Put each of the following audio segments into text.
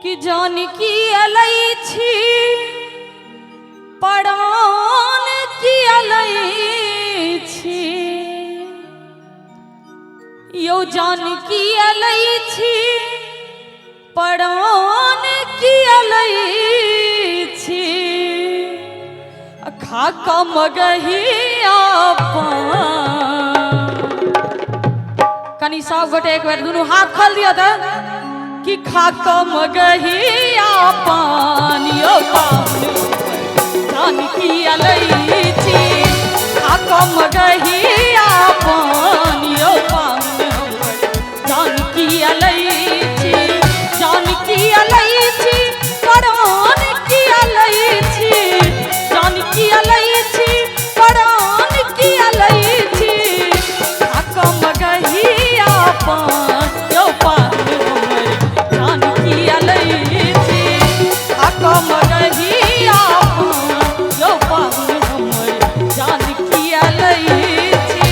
कि जानकी अलैछि परान की अलैछि यो जानकी अलैछि परान की अलैछि खाका मगहिया कनी सब गोटे एक बेर दुनू हाथ खोल दियो त कि खाका मगहिया पानियो पानी जानकी अलैछि खाका मगहिया पानियो पानी जानकी अलैछि जानकी अलैछि परान की अलैछि जानकी अलैछि परान की अलैछि खाका मगहिया पानियो पानी जानकी अलैछि खाका मगहिया पानियो पानी जानकी अलैछि।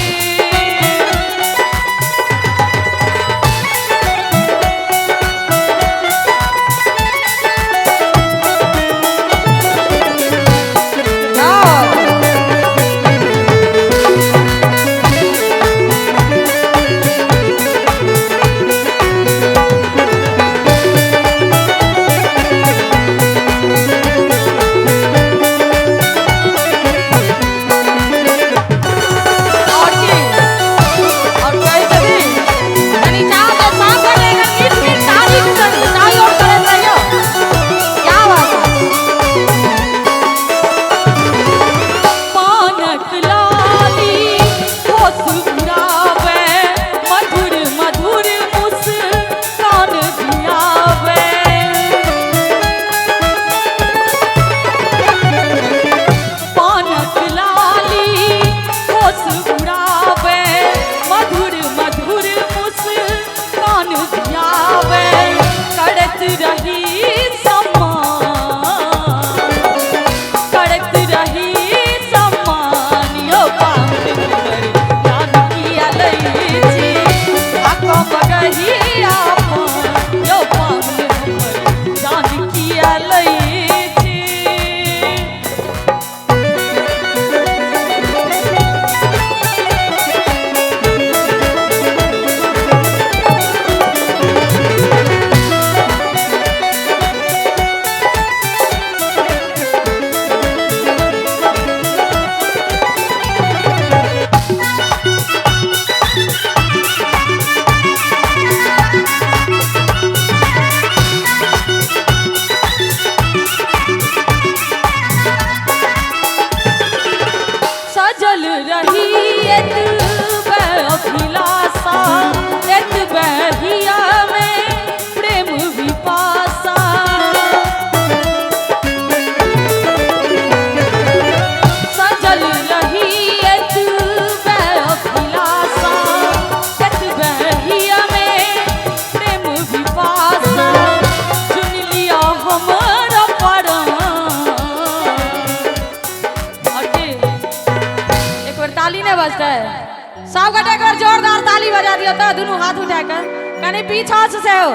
सब गटे कर जोरदार ताली बजा दियो तो दोनों हाथ उठाकर कने पीछा से हो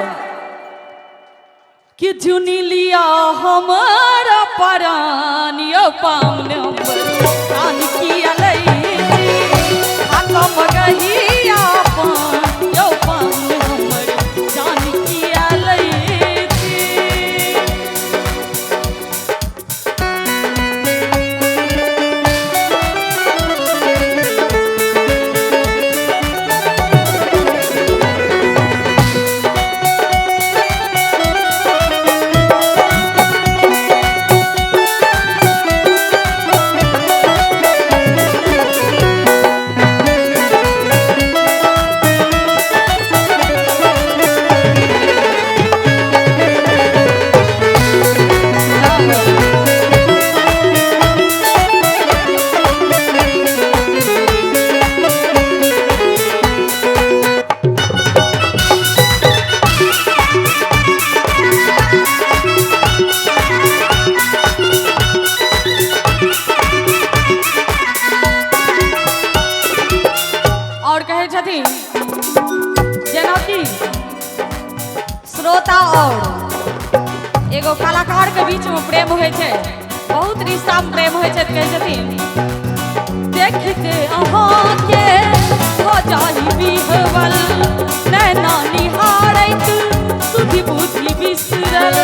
कि चुनी लिया हमारा परानियो पामने जानकी अलैछि खाका मगहिया पानियो पामने जानकी अलैछि। एगो कलाकार के बीच में प्रेम होय छै, बहुत रिश्ता में प्रेम होय छै त कहै छथिन देखते अहाँ के हो जाई बिहवल नैना निहारैत सुधि बुद्धि बिसरल।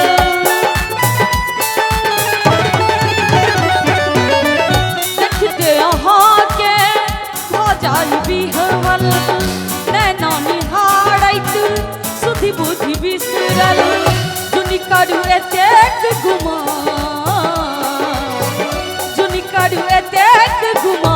देखते अहाँ के हो जाई बिहवल नैना निहारैत सुधि बुद्धि बिसरल। जुनि करू एतेक गुमान जुनि करू एतेक गुमान